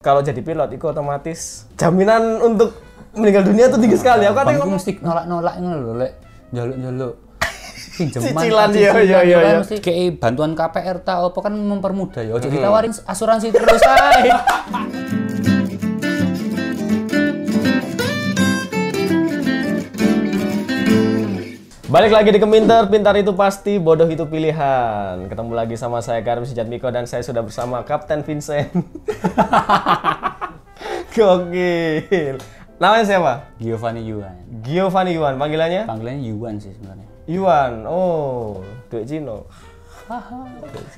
kalau jadi pilot itu otomatis jaminan untuk meninggal dunia tuh tinggi sekali. Aku kadang mesti nolak-nolak ngono lho lek njaluk-njaluk pinjaman. Cicilan iya. Mesti kayak bantuan KPR ta apa kan mempermudah ya. Ojo ditawarin asuransi terus ae. Balik lagi di Keminter, pintar itu pasti, bodoh itu pilihan. Ketemu lagi sama saya Karim Sujatmiko dan saya sudah bersama Kapten Vincent. Gokil. Namanya siapa? Giovanni Yuan. Giovanni Yuan, panggilannya? Panggilannya Yuan sih sebenarnya. Yuan, oh, duit Cino.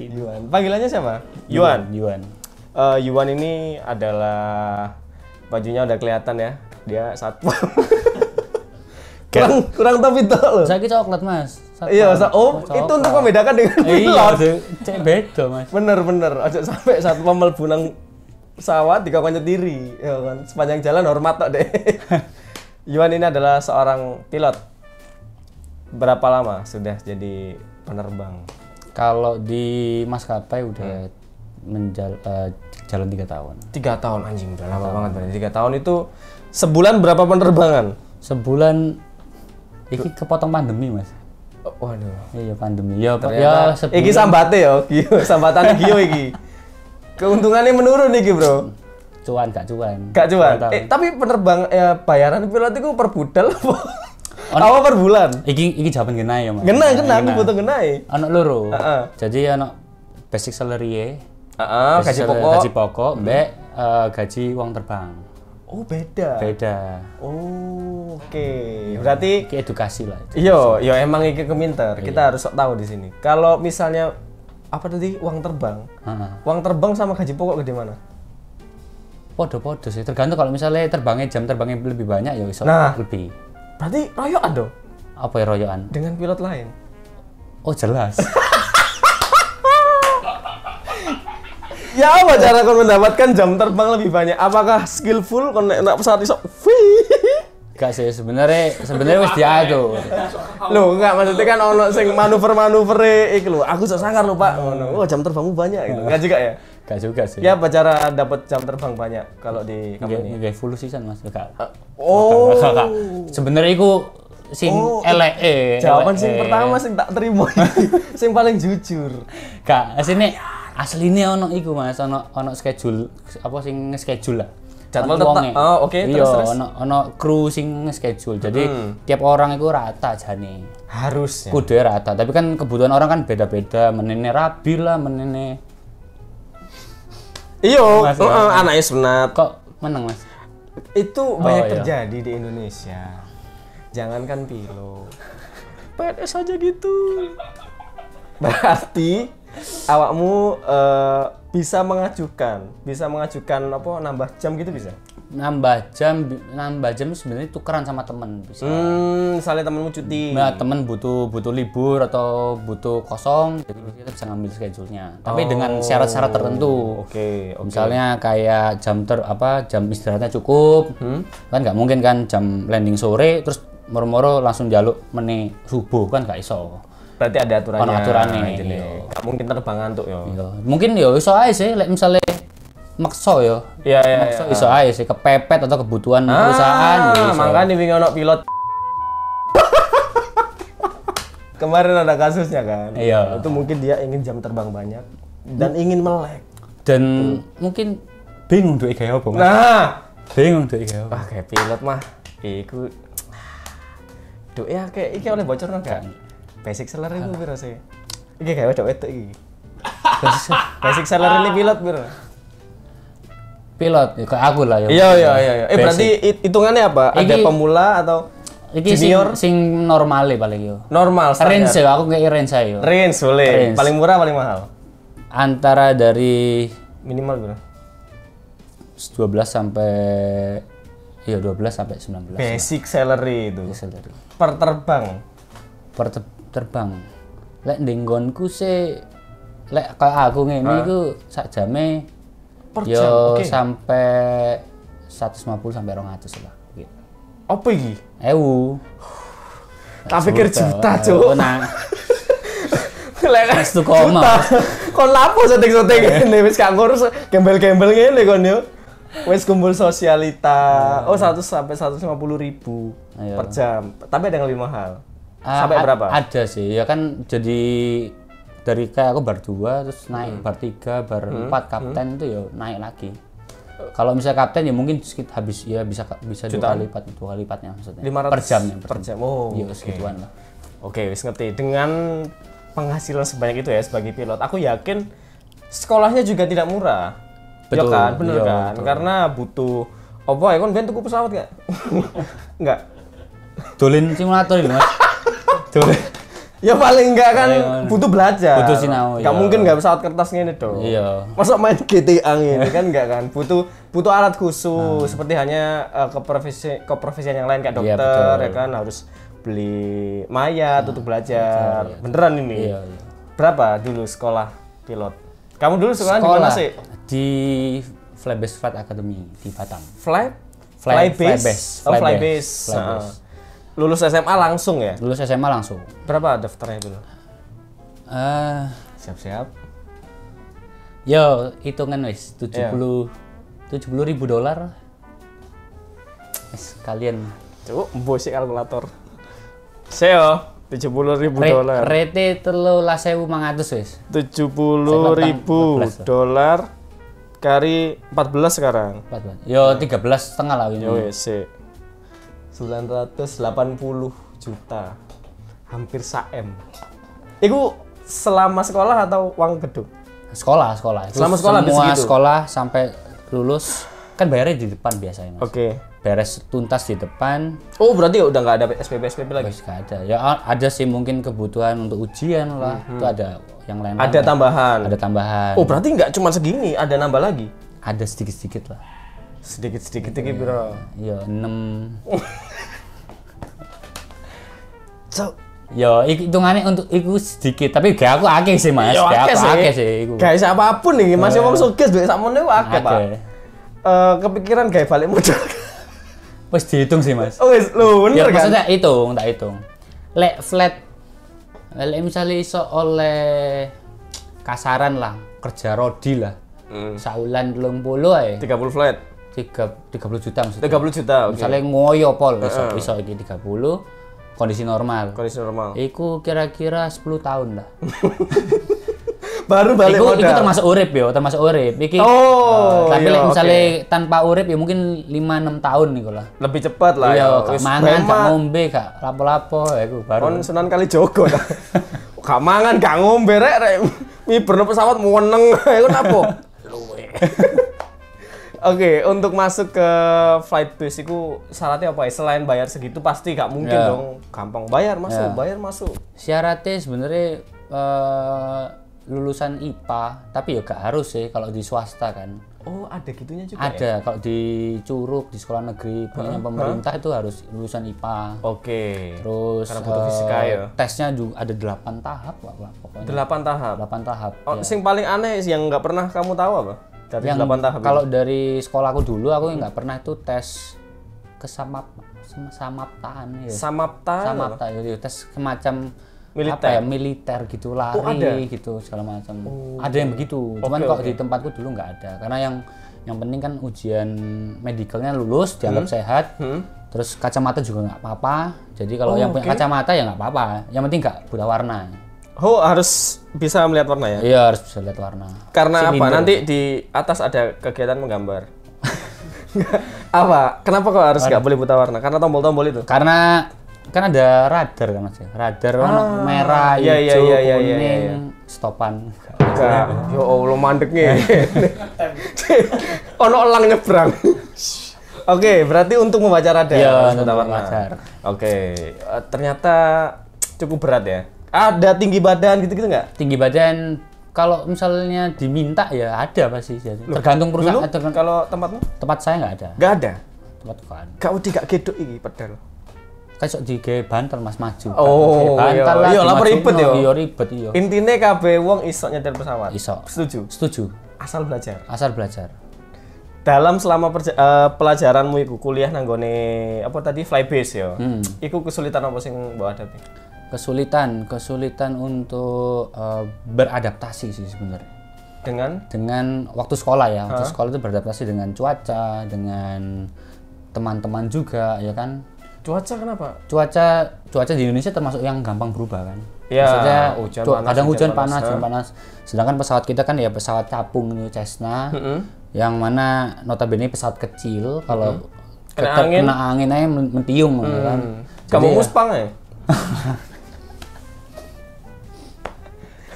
Yuan, panggilannya siapa? Yuan. Yuan ini adalah bajunya udah kelihatan ya, dia satpam. kurang tapi tok loh. Saya ki coklat mas. Iya, itu untuk membedakan dengan pilot. Iya, cek beda mas. Bener. Aja sampai satpam mlebu nang pesawat dikawal nyetiri, ya kan. Sepanjang jalan hormat tok deh. Yuan ini adalah seorang pilot. Berapa lama sudah jadi penerbang? Kalau di maskapai udah jalan 3 tahun. 3 tahun anjing, udah lama banget berarti. 3 tahun itu sebulan berapa penerbangan? Sebulan iki kepotong pandemi mas. Waduh. Iya pandemi. Ya sebulan. Iki sambate ya, Gio. Sambatane Gio iki. Keuntungannya menurun iki, Bro. Gak cuan. Tapi penerbang bayaran pilot itu per budal apa per bulan? Iki jawaban genai ya, Mas. Genai, aku butuh genai. Anak loro. Jadi anak basic salary gaji pokok, mbek gaji uang terbang. Oh, beda. Oh, oke. Berarti edukasi lah. Iya, emang iki Keminter. Kita harus tahu di sini. Kalau misalnya apa tadi uang terbang? Uang terbang sama gaji pokok gede mana? Podo sih. Tergantung kalau misalnya jam terbangnya lebih banyak ya iso lebih. Berarti royokan dong. Apa ya royokan? Dengan pilot lain. Oh, jelas. Ya apa cara kau mendapatkan jam terbang lebih banyak? Apakah skillful kau naik pesawat iso? Enggak sih, sebenarnya wis diatur. Loh, enggak maksudnya kan ono sing manuver-manuvere iki lho. Aku sok sangar lho, Pak. Ngono. Oh, jam terbangmu banyak gitu. Enggak juga ya? Enggak juga sih. Ya apa cara dapat jam terbang banyak kalau di company? Nggak full season Mas, enggak. Oh. Sebenarnya iku sing eleke. Jawaban sing pertama sing tak terima. Sing paling jujur. Enggak, aslinya ono iku Mas, ono schedule apa sing nge-schedule lah. Jadwal tetap. Oh, oke, terus. Ono kru sing nge-schedule. Jadi tiap orang itu rata jane. Harusnya. Kudu rata, tapi kan kebutuhan orang kan beda-beda, menene rabi lah, menene. Iya, anaknya sunat. Kok meneng Mas? Itu banyak terjadi di Indonesia. Jangankan pilot. PNS aja gitu. Berarti awakmu bisa mengajukan apa nambah jam gitu bisa? Nambah jam sebenarnya tukeran sama temen bisa. Misalnya temenmu cuti. Nah, temen butuh libur atau butuh kosong, jadi kita bisa ngambil schedule-nya. Tapi dengan syarat-syarat tertentu. Oke. Misalnya kayak jam istirahatnya cukup. Kan nggak mungkin kan jam landing sore terus moro-moro langsung jaluk meneh subuh kan nggak iso. Berarti ada aturannya. Aturannya. Nggak mungkin terbang ngantuk ya. Mungkin ya iso aja sih, misalnya makso ya. Makso iso aja sih, kepepet atau kebutuhan perusahaan. Makanya wingi ono pilot. Kemarin ada kasusnya kan. Iya. Itu mungkin dia ingin jam terbang banyak dan ingin melek. Dan mungkin bingung duit kayak apa, Mas. Bingung duit kayak apa. Kayak pilot mah iku duit ya kayak iki oleh bocor enggak? Basic salary itu piro sih? Iki kayak wedok-wedok iki. Basic salary ini pilot piro? Pilot, kayak aku lah ya. Iya. Berarti hitungannya apa? Ada pemula atau junior? Sing normal paling yo. Normal, range ya, aku nggak range ayo. Range boleh. Paling murah, paling mahal? Antara dari minimal berapa? 12 sampai 19. Basic salary itu. Salary. Per terbang. Lek ndenggonku sih lek kayak aku ngene iku sak jame yo sampai 150 sampai 200 lah gitu. Apa iki? 1000. Tak pikir juta, Cuk. Lek Restu koma. Kon lapo syuting-syuting ngene wis gak ngurus gembel-gembel ngene kon yo. Wes kumpul sosialita. Oh, 100 sampai 150 ribu Ayo. per jam. Tapi ada yang lebih mahal. Sampai berapa? Ada sih, ya kan jadi dari kayak aku bar 2 terus naik bar 3, bar 4 kapten itu ya naik lagi. Kalau misalnya kapten ya mungkin sekitar habis ya bisa dua kali lipatnya maksudnya. 500 per jamnya. Per jam. Oh, iya segituan lah. Oke, wis ngerti. Dengan penghasilan sebanyak itu ya sebagai pilot, aku yakin sekolahnya juga tidak murah. Betul. Ya kan, bener Iya, kan? betul. Karena butuh apa ya kan ben tuku pesawat gak? Enggak. Dolin simulator ini, Mas. Dolin. Ya paling enggak kan Paling butuh belajar. butuh sinau, Enggak iya. mungkin enggak pesawat kertas gini dong. Iya. Masa main GTA gini kan enggak kan? Butuh alat khusus seperti hanya keprofesian yang lain kayak Iya, dokter betul. ya kan harus beli mayat untuk belajar. Beneran ini. Iya, iya. Berapa dulu sekolah pilot? Kamu dulu sekolah di mana sih? Di Flybase Flight Academy di Batam. Flybase. Oh, Flybase. Heeh. Lulus SMA langsung ya? Lulus SMA langsung. Berapa daftarnya dulu? Siap-siap. Yo, hitungan wis Iya. 70.000 dolar. Wis kalian Cuk, mbok sih kalkulator. Seo, 70.000 dolar. rete 13.500 wis. 70.000 dolar kali 14 sekarang. 14. Yo 13,5 lah ini. Ya wes sik. 980 juta. Hampir 1 M. Iku selama sekolah atau uang gedung? Sekolah. Itu Selama sekolah habis semua segitu? sekolah sampai lulus kan bayarnya di depan biasanya, Mas. Oke. Beres tuntas di depan, Oh, berarti udah nggak ada SPP lagi? wis gak ada. Ya ada sih mungkin kebutuhan untuk ujian lah. Itu ada yang lain. Ada tambahan. Ada tambahan. Oh, berarti nggak cuma segini, ada nambah lagi. Ada sedikit-sedikit lah. Sedikit-sedikit iki bro. Iya, 6. Cuk. Ya, hitungannya untuk iku sedikit, tapi gak aku akeh sih, Mas. Ya Gak akeh aku sih. akeh sih iku. Guys, apapun nih, masih wong sugih duit sakmono iku akeh, Pak. Akeh. Kepikiran gawe balik modal. Wis dihitung sih, Mas. Oh, wis lho, Ya bener kan? maksudnya tak hitung. Lek flat, lek misalnya iso oleh kasaran lah, kerja rodi lah. Saulan 30 ae. 30 flat. 30 juta maksudnya. 30 juta, oke. Misalnya ngoyo pol iso iki 30 kondisi normal. Kondisi normal. Iku kira-kira 10 tahun lah. Baru balik Iku modal. termasuk urip yo, termasuk urip. Iki tapi iya, lek misalnya oke. tanpa urip ya mungkin 5-6 tahun niku lah. Lebih cepat lah Iya, ya. gak Wis mangan, gak hemat. ngombe, gak lapo-lapo ya iku baru. Kon Sunan Kalijogo ta. Gak mangan, gak ngombe rek. Miberno pesawat meneng. Iku napa? Luwe. Oke, untuk masuk ke flight base itu syaratnya apa ya? Selain bayar segitu pasti gak mungkin Ya. dong gampang bayar masuk, Ya. bayar masuk. Syaratnya sebenarnya lulusan IPA, tapi ya gak harus sih kalau di swasta kan. Oh, ada gitunya juga ya? Ada kalau di Curug di sekolah negeri punya pemerintah itu harus lulusan IPA. Oke. Terus Karena butuh fisika ya. tesnya juga ada 8 tahap Pak, pokoknya. 8 tahap. 8 tahap. Oh, ya. sing paling aneh yang nggak pernah kamu tahu apa? Dari Yang 8 tahap. kalau dari sekolahku dulu aku nggak pernah itu tes kesamaptaan ya. Samapta. Samapta itu tes semacam Militer. apa ya, militer gitu, lari ada? gitu segala macam. Ada yang begitu. Cuman Oke, kok oke. di tempatku dulu nggak ada. Karena yang penting kan ujian medicalnya lulus, dianggap sehat. Terus kacamata juga nggak apa-apa. Jadi kalau yang punya kacamata ya nggak apa-apa. Yang penting nggak buta warna. Oh, harus bisa melihat warna ya? Iya harus bisa lihat warna. Karena apa? Silinder. Nanti di atas ada kegiatan menggambar. Apa? Kenapa kok harus nggak boleh buta warna? Karena tombol-tombol itu. Karena kan ada radar kan Mas ya. Radar warna merah, iya, hijau, iya, iya, kuning, iya, iya. stopan. Enggak. Ya Allah mandeknya. Ono elang nyebrang. Oke, berarti untuk membaca radar Iya, harus untuk buta warna. radar. Oke, ternyata cukup berat ya. Ada tinggi badan gitu-gitu nggak? Tinggi badan kalau misalnya diminta ya ada pasti. Tergantung perusahaan. Dulu kalau tempatmu? Tempat saya nggak ada. Nggak ada. Tempat kan. Gak udah gak geduk iki pedal. Kan sok digawe bantal Mas maju. Oh, bantal iya. lah. Iya, lah dimajukno. ribet ya. Iya ribet iya. Intine kabeh wong iso nyetir pesawat. Iso. Setuju. Setuju. Asal belajar. Asal belajar. Dalam selama pelajaranmu iku kuliah nanggone apa tadi flybase ya. Iku kesulitan apa sing mbok hadapi? Kesulitan untuk beradaptasi sih sebenarnya. Dengan waktu sekolah ya. Waktu sekolah itu beradaptasi dengan cuaca, dengan teman-teman juga, ya kan. Cuaca kenapa? Cuaca di Indonesia termasuk yang gampang berubah kan. Ya, maksudnya kadang hujan hujan panas. Sedangkan pesawat kita kan ya pesawat capung itu Cessna, yang mana notabene pesawat kecil, kalau kena angin aja mentiung kan. Kamu muspang ya?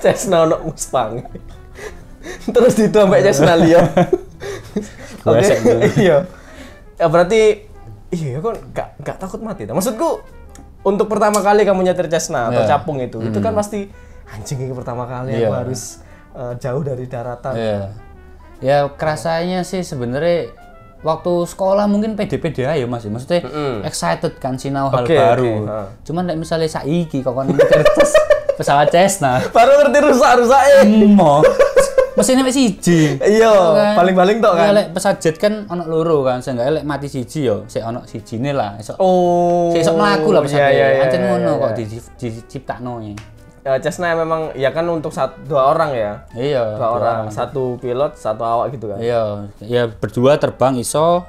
Cessna ono muspang. Terus didompet Cessna liya. Oke. Iya. Ya berarti iya kok enggak takut mati. Maksudku untuk pertama kali kamu nyetir Cessna atau capung itu kan pasti anjing ini pertama kali aku harus jauh dari daratan. Ya kerasanya sih sebenarnya waktu sekolah mungkin pede-pede aja Mas. Maksudnya excited kan sinau hal baru. Cuman nek misalnya saiki kok kon nyetir pesawat Cessna baru ngerti rusak-rusake. Mesinnya wis siji. Iya, paling-paling tok kan. Ya lek pesawat jet kan ono loro kan, seenggaknya lek mati siji yo, sik ono sijine lah. Esok. Sik mlaku lah pesawat. Ancen ngono kok diciptakno ya. Cessna memang ya kan untuk dua orang ya. Iya. Dua orang, satu pilot, satu awak gitu kan. Iya, ya berdua terbang iso,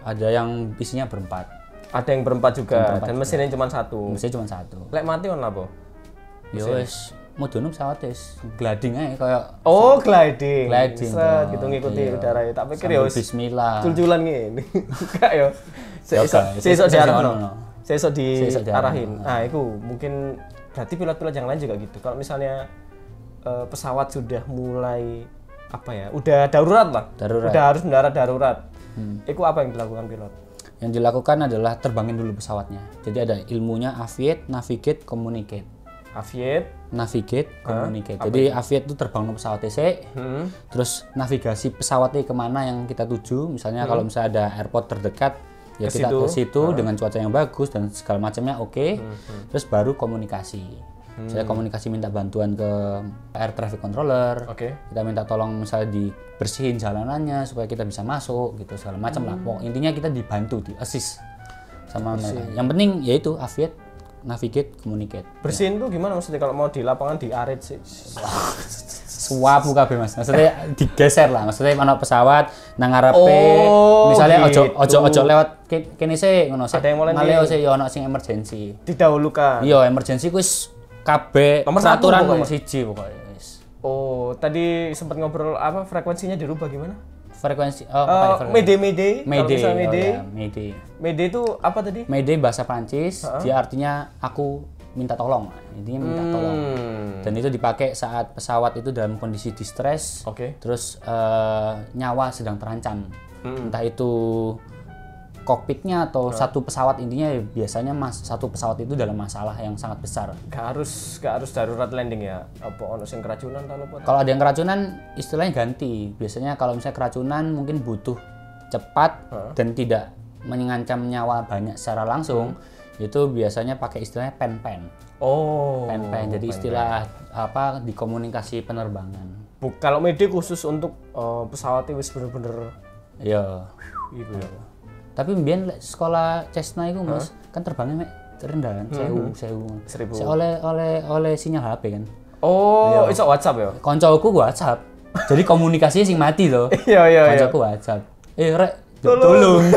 ada yang isinya berempat. Ada yang berempat juga dan mesinnya cuma satu. Mesinnya cuma satu. Lek mati on apa? Yo wis modone pesawat wis gliding ae kayak gliding. Set gitu ngikuti udara ya. Tak pikir ya wis bismillah. Cul-culan ngene. Enggak ya. Sesuk diarahno. Sesuk diarahin. Nah, itu mungkin berarti pilot-pilot yang lain juga gitu. Kalau misalnya pesawat sudah mulai apa ya? Udah darurat lah. Udah harus mendarat darurat. Itu apa yang dilakukan pilot? Yang dilakukan adalah terbangin dulu pesawatnya. Jadi ada ilmunya aviate, navigate, communicate. Navigate, communicate. Jadi aviate itu terbang ke pesawat TC, terus navigasi pesawatnya kemana yang kita tuju. Misalnya kalau misalnya ada airport terdekat, ya kita ke situ dengan cuaca yang bagus dan segala macamnya oke. Terus baru komunikasi. Saya komunikasi minta bantuan ke air traffic controller. Kita minta tolong misalnya dibersihin jalanannya supaya kita bisa masuk gitu segala macam lah. Intinya kita dibantu, di assist sama mereka. Yang penting yaitu aviate, navigate, communicate. Bersihin tuh gimana maksudnya kalau mau di lapangan diarit sih? Suapu kabeh Mas. Maksudnya digeser lah. Maksudnya ana pesawat nang ngarepe. Misalnya ojo lewat kene sih ngono sih. Maleo sih ya ana sing emergency. Didahulukan. Iya, emergency kuwi kabeh peraturan nomor 1 pokoknya wis. Oh, tadi sempat ngobrol apa frekuensinya dirubah gimana? Frekuensi Mayday. Mayday itu apa tadi? Mayday bahasa Prancis, dia artinya aku minta tolong. Intinya minta tolong. Dan itu dipakai saat pesawat itu dalam kondisi distress. Terus nyawa sedang terancam. Entah itu kokpitnya atau satu pesawat, intinya biasanya satu pesawat itu dalam masalah yang sangat besar. Gak harus darurat landing ya? Apa ono sing keracunan atau apa? Kalau ada yang keracunan istilahnya ganti. Biasanya kalau misalnya keracunan mungkin butuh cepat dan tidak mengancam nyawa banyak secara langsung, itu biasanya pakai istilahnya pen-pen. Pen-pen. Jadi istilah apa di komunikasi penerbangan. Kalau Mayday khusus untuk pesawatnya wis bener-bener iya gitu ya. Tapi mbien sekolah Cessna itu Mas, kan terbangnya rendah kan, 1000. Oleh sinyal HP kan. Iso WhatsApp ya? Koncoku WhatsApp. Jadi komunikasinya sing mati loh. Iya. Koncoku WhatsApp. Rek, tolong.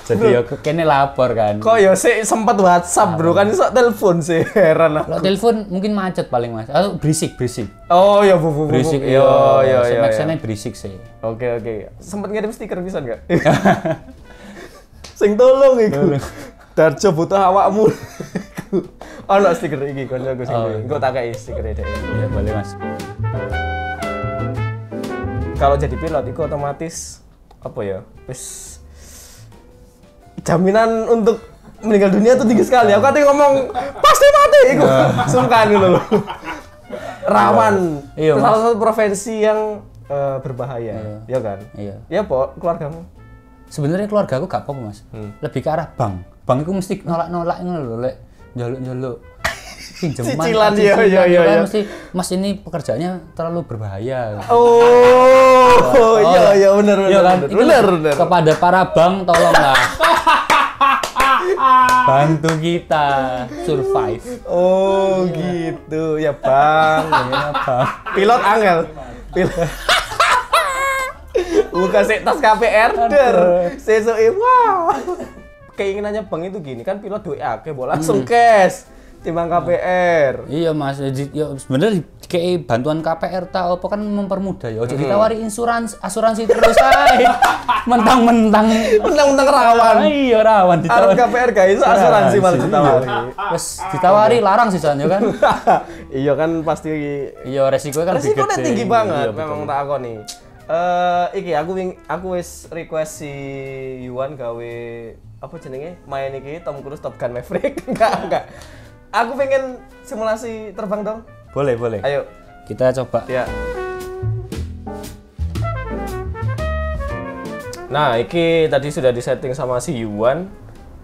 Jadi ya kene lapor kan. Kok ya sih sempat WhatsApp bro, kan iso telepon sih. Heran aku. Kalau telepon mungkin macet paling Mas. Atau berisik. Oh ya bu. Berisik. Iya. Maksudnya berisik sih. Oke. Sempat ngirim stiker bisa enggak? Sing tolong iku. Darjo butuh awakmu. Ono stiker iki koncoku sing. Engko tak kei stiker dhek. Iya, boleh Mas. Kalau jadi pilot itu otomatis apa ya? Wis jaminan untuk meninggal dunia tuh tinggi sekali. Aku tadi ngomong pasti mati iku. Sungkan gitu loh. Rawan. Iya, salah satu profesi yang berbahaya. Iya kan? Iya. Ya, Po, keluargamu. Sebenarnya keluarga aku gak apa-apa Mas. Lebih ke arah bank. Bank itu mesti nolak-nolak ngono lho, lek njaluk-njaluk pinjaman. Cicilan iya. Mesti Mas ini pekerjaannya terlalu berbahaya. Iya benar. Iya kan? Benar. Kepada para bank tolonglah. Bantu kita survive. Gitu. Ya, Bang. Ya, Bang. Pilot angel. Buka sik tas KPR der. Sesuke wow. Keinginannya Bang itu gini kan pilot duwe akeh langsung cash timbang KPR. Iya Mas, ya sebenarnya kayak bantuan KPR ta apa kan mempermudah ya. Ojo ditawari asuransi terus ae. Mentang-mentang rawan. Iya rawan Arep ditawari. KPR guys asuransi malah ditawari. Wes ditawari larang sih ya kan. Iya kan pasti Iya resikonya kan lebih resikonya gede. tinggi banget Iya, betul. memang tak akoni. Iki aku wis request si Yuan gawe apa jenenge main iki Tom Cruise Top Gun Maverick. Enggak. Aku pengen simulasi terbang dong. Boleh. Ayo. Kita coba. Ya. Nah, iki tadi sudah disetting sama si Yuan.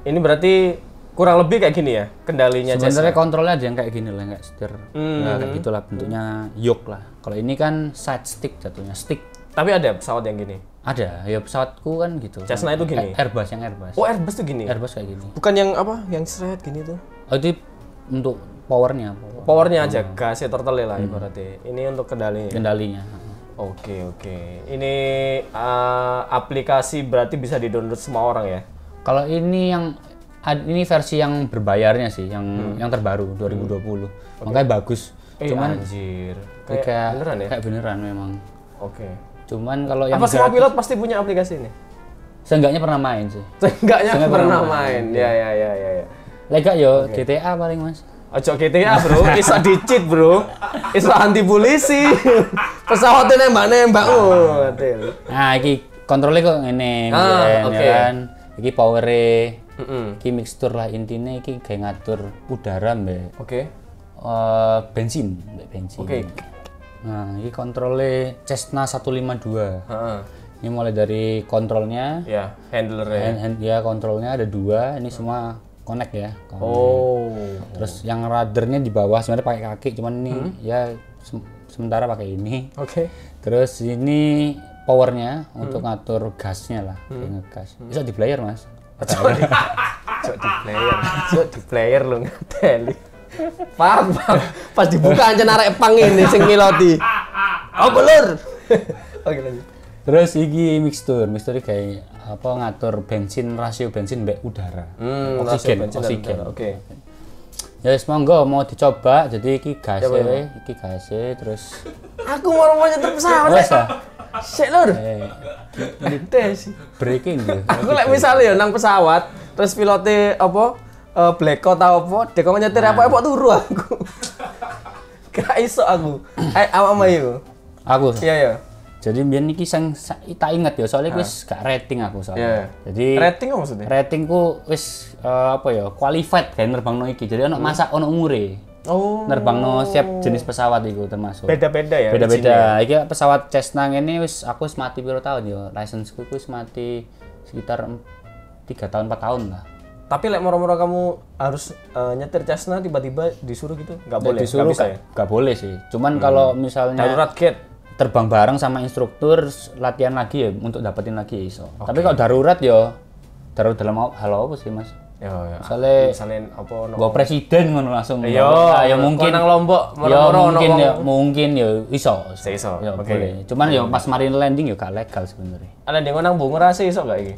Ini berarti kurang lebih kayak gini ya kendalinya Sebenarnya Cessna. kontrolnya ada yang kayak gini lah, kayak setir. Nah, kayak gitulah bentuknya yoke lah. Kalau ini kan side stick jatuhnya, stick. Tapi ada pesawat yang gini. Ada, ya pesawatku kan gitu. Cessna itu gini? Airbus. Oh, Airbus tuh gini. Airbus kayak gini. Bukan yang apa? Yang seret gini tuh. Oh, itu untuk powernya, Powernya aja, gasnya turtle lah ibaratnya. Ini untuk kendali. kendalinya. Oke. Ini aplikasi berarti bisa di-download semua orang ya? Kalau ini versi yang berbayarnya sih, yang terbaru 2020. Makanya bagus. Cuman anjir. kayak beneran ya? Kayak beneran memang. Oke. Cuman kalau yang Apa semua pilot pasti punya aplikasi ini? seenggaknya pernah main sih. Seenggaknya pernah main. Ya. Lega yo GTA paling Mas. Ojo GTA bro, bisa di-cheat bro. Bisa anti polisi. Pesawatnya nembak-nembak. Nah, iki kontrolnya kok ngene, oke. ya kan. Iki power-e. Mm-mm. Iki mixture lah intinya iki kayak ngatur udara mbek Oke. bensin. Oke. Nah, ini kontrolnya Cessna 152. Heeh. Ini mulai dari kontrolnya, Ya, handlernya. ya kontrolnya ada 2. Ini semua connect ya. Connect. Oh. Terus yang radarnya di bawah sebenarnya pakai kaki, cuman ini ya sementara pakai ini. Oke. Terus ini powernya untuk ngatur gasnya lah, kayak ngegas. Bisa di player Mas. Cok di player lu ngateli. Pak. Pas dibuka aja narek pang ini sing ngiloti. Oh, belur. Oke lanjut. Terus iki mixture kayak apa ngatur rasio bensin mbek udara. Rasio bensin dan oksigen. udara, oke. Ya wis monggo mau dicoba. Jadi iki gasnya terus Aku mau nyetir pesawat. wes ah. Sik lur. Tes. Breaking gitu. Aku lek misalnya ya nang pesawat, terus pilotnya apa blackout atau apa, dia kok nyetir apa turu aku. Gak iso aku. Awakmu yo. Aku. Iya. Jadi biyen iki tak inget ya soalnya wis gak rating aku soalnya. Iya. Jadi Rating apa maksudnya? ratingku wis qualified kan nerbangno iki. Jadi ono ono umure. Oh. Nerbangno setiap jenis pesawat iku termasuk. Beda-beda ya. Beda-beda. Iki pesawat Cessna ngene wis aku wis mati piro tahun ya. Lisensiku wis mati sekitar 3 tahun 4 tahun lah. Tapi lek moro-moro kamu harus nyetir Cessna tiba-tiba disuruh gitu, nggak boleh, Disuruh nggak bisa ya? gak boleh sih. Cuman kalau misalnya Darurat gate. terbang bareng sama instruktur latihan lagi ya untuk dapetin lagi ya iso. Tapi kalau darurat ya darurat dalam hal apa sih Mas? Ya. Misalnya apa gua presiden ngono langsung. Iya, ya mungkin nang Lombok, ya moro-moro mungkin ya iso. Iso, Ya oke. boleh. Cuman ya pas marine landing ya gak legal sebenarnya. Ada yang nang Bungurasi iso nggak iki?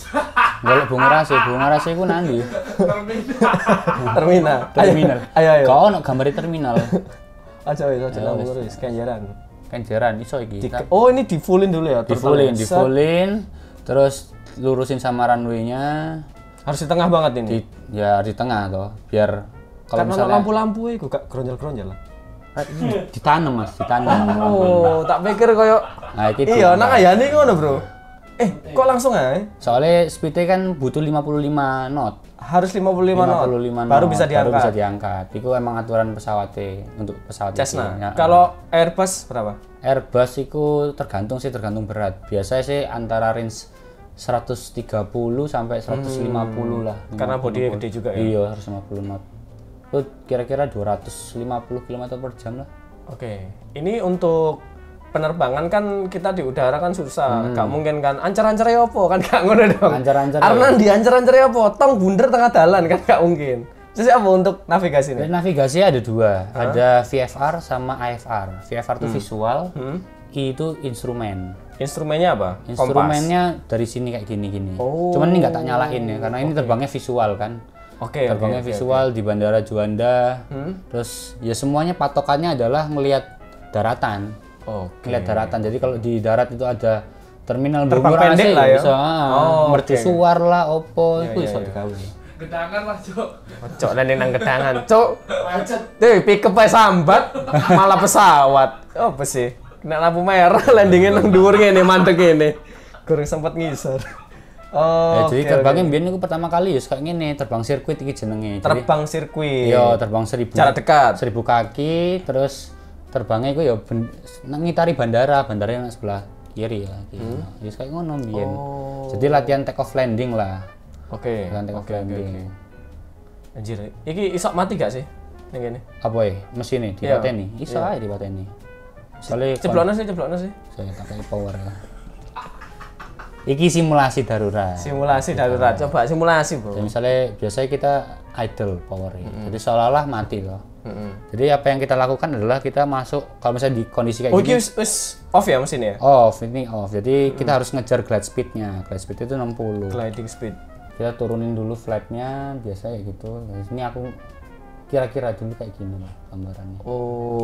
Golek bunga rase iku nandi. Terminal. Ayo. Kau ono gambar terminal. Aja nang Bungurasi Kenjeran. Kenjeran iso iki. Oh, ini di fullin dulu ya? Di fullin, terus lurusin sama runway-nya. Harus di tengah banget ini. Ya di tengah toh, biar kalau Karena misalnya lampu-lampu itu gak gronjal-gronjal lah. ditanam Mas, ditanam. Oh, tak pikir koyo Nah, iki iya, nang ayane ngono, Bro. Kok langsung ae? soalnya speed-nya kan butuh 55 knot. Harus 55 knot. 55 Baru knot, bisa diangkat. Baru bisa diangkat. Itu emang aturan pesawatnya untuk pesawat Cessna. itu. Ya. Kalau Airbus berapa? Airbus itu tergantung berat. Biasanya sih antara range 130 sampai 150 lah. Karena bodinya gede juga ya. Iya, 150 knot. Itu kira-kira 250 km per jam lah. Oke. Ini untuk penerbangan kan kita di udara kan susah. Gak mungkin kan ancar-ancar ya apa kan gak ngono dong. Ancar-ancar Karena di ancar-ancar ya apa? Tong bunder tengah dalan kan gak mungkin. Terus apa untuk navigasi ini? Navigasi ada 2, ada VFR sama IFR. VFR itu visual, I itu instrumen. Instrumennya apa? Instrumennya dari sini kayak gini-gini. Cuman ini nggak tak nyalain ya, karena ini terbangnya visual kan. Terbangnya visual di Bandara Juanda. Terus ya semuanya patokannya adalah ngelihat daratan. Ngelihat daratan. Jadi kalau di darat itu ada terminal pendek lah ya. Bisa mercusuar lah, opo itu bisa digawe. Gedangan lah, Cok. Cok landing nang gedangan, Cok. Tuh, pick up sambat malah pesawat. Apa sih? Kena lampu merah landingnya nang dhuwur ngene mandek ngene. Kurang sempat ngisor. Jadi terbangnya mbiyen niku pertama kali ya kayak ngene, terbang sirkuit iki jenenge. Terbang sirkuit. Iya, terbang 1000. Jarak dekat. 1000 kaki, terus terbangnya iku ya ngitari bandara yang sebelah kiri ya. Ya kayak ngono mbiyen. Jadi latihan take off landing lah. Oke. Anjir, iki iso mati gak sih? Ning kene. Apa ya? Mesin dipateni. Iso ae dipateni. Soale ceblokno sih. Saya tak pakai power ya. Iki simulasi darurat. Simulasi darurat. Coba simulasi, Bro. Jadi misalnya biasanya kita idle power ya. Jadi seolah-olah mati loh. Jadi apa yang kita lakukan adalah kita masuk kalau misalnya di kondisi kayak gini. Iki wis off ya mesinnya? Off, ini off. Jadi kita harus ngejar glide speed-nya. Glide speed itu 60. Gliding speed. Kita turunin dulu flap-nya, biasa ya gitu. Nah, ini aku kira-kira dulu kayak gini loh gambarannya.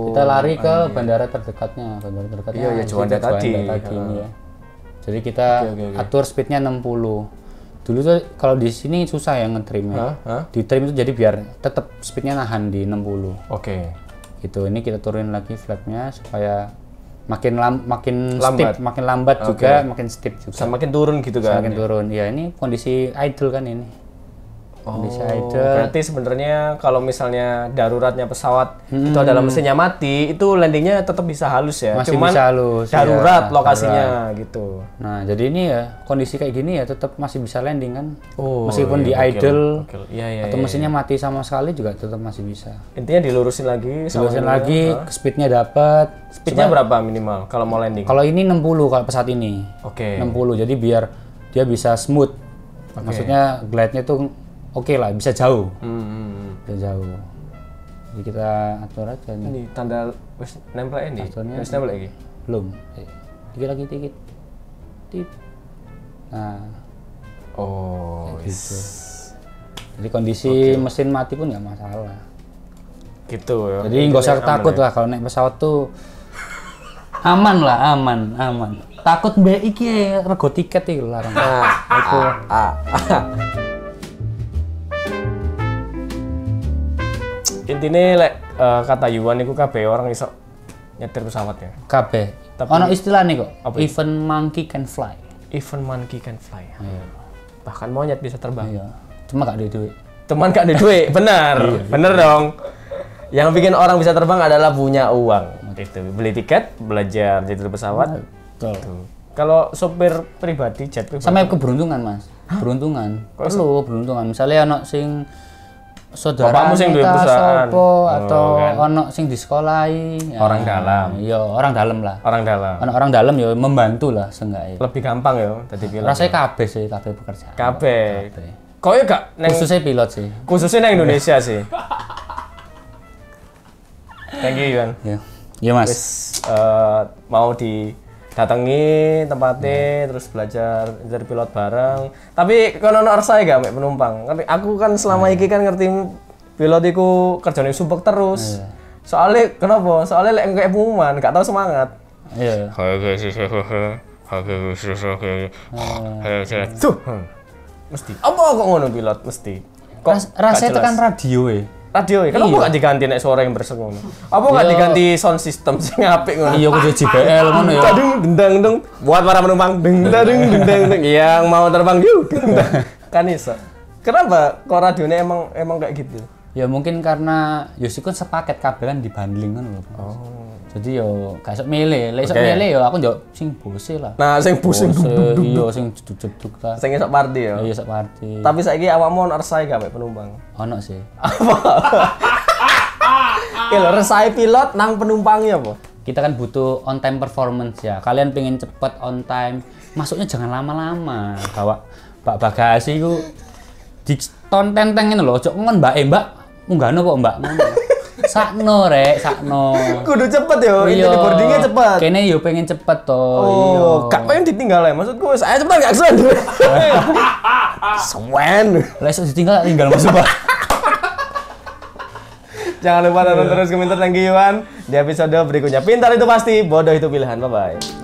Kita lari ke bandara terdekatnya. Bandara terdekatnya iya, Juanda tadi ini ya. Jadi kita atur speed-nya 60. Dulu tuh kalau di sini susah ya ngetrimnya. Di trim itu jadi biar tetap speed-nya nahan di 60. Gitu. Ini kita turunin lagi flap-nya supaya makin lambat. Makin lambat juga, makin steep juga. Makin turun gitu kan. Makin turun. Ya ini kondisi idle kan ini. Kondisi idle. Berarti sebenarnya kalau misalnya daruratnya pesawat itu adalah mesinnya mati, itu landingnya tetap bisa halus ya. Masih cuman bisa halus. darurat ya, lokasinya gitu. Nah, jadi ini ya kondisi kayak gini ya tetap masih bisa landing kan. Meskipun di idle atau mesinnya mati sama sekali juga tetap masih bisa. Intinya dilurusin lagi. Dilurusin lagi, speednya dapat. Speednya berapa minimal kalau mau landing? Kalau ini 60 kalau pesawat ini. 60. Jadi biar dia bisa smooth. Maksudnya glide-nya tuh oke lah, bisa jauh. Bisa jauh. Jadi kita atur aja nih. Ini tanda wis nempel ini. Wis nempel lagi. Belum. Dikit lagi dikit. Tit. Nah. Gitu. Jadi kondisi mesin mati pun nggak masalah. Gitu ya. Jadi nggak usah takut lah kalau naik pesawat tuh aman lah, aman. Takut mbek iki rego tiket iki larang. Intinya kata Yuan itu kabeh orang iso nyetir pesawat ya. Kabeh. Ono istilah nih kok. Even monkey can fly. Even monkey can fly. Bahkan monyet bisa terbang. Iya. Cuma gak ada duit. Cuman gak ada duit. Benar. Benar dong. Yang bikin orang bisa terbang adalah punya uang. Itu beli tiket, belajar jadi pesawat. Betul. Kalau sopir pribadi, jet pribadi. Sama keberuntungan, Mas. Beruntungan. Perlu beruntungan. Misalnya ono sing saudara sing duwe perusahaan atau ono sing disekolahi orang dalam. Iya, orang dalam lah. Orang dalam ya membantu lah seenggaknya. Lebih gampang ya dadi pilot. Rasanya kabeh sih, kabeh pekerjaan. Kabeh. Kok ya gak khususnya pilot sih. Khususnya nang Indonesia sih. Thank you, Yuan. Iya, Mas. Mau didatangi tempatnya terus belajar jadi pilot bareng. Tapi kalau ono saya gak mek penumpang. Aku kan selama ini kan ngerti pilot iku kerjane sumpek terus. Soalnya kenapa? Soalnya lek kayak pengumuman gak tahu semangat. Iya. Tuh. Mesti. Apa kok ngono pilot mesti? Kok rasanya tekan radio Radio ya, kenapa gak diganti nek suara yang bersek ngono? Apa gak diganti sound system sing apik ngono? Iya kudu JBL ngono ya. Dendang buat para penumpang dendang yang mau terbang yuk. Kan iso. Kenapa kok radionya emang kayak gitu? Ya mungkin karena kan sepaket kabel kan dibundling kan lho. Jadi yo gak iso milih. Lek iso milih yo aku njok sing bose lah. Nah, sing bose iya sing jeduk-jeduk ta. Sing iso party yo. Iya iso party. Tapi saiki awakmu ono resah gak mek penumpang? Ono sih. Apa? Lho resah pilot nang penumpangnya apa? Kita kan butuh on time performance ya. Kalian pengen cepet on time, masuknya jangan lama-lama. Bawa bak bagasi ku di ton tenteng ngono lho. Ojo ngon Mbak, munggahno kok Mbak. Sakno rek, sakno. Kudu cepet yo, Iya. ini boardingnya cepet. Kene yo pengen cepet to. Oh, gak pengen ditinggal ya, maksudku saya cepet gak kesuwen. Sewen. Lah iso ditinggal tinggal masuk Pak. Jangan lupa nonton terus komentar, thank you Iwan. Di episode berikutnya. Pintar itu pasti, bodoh itu pilihan. Bye-bye.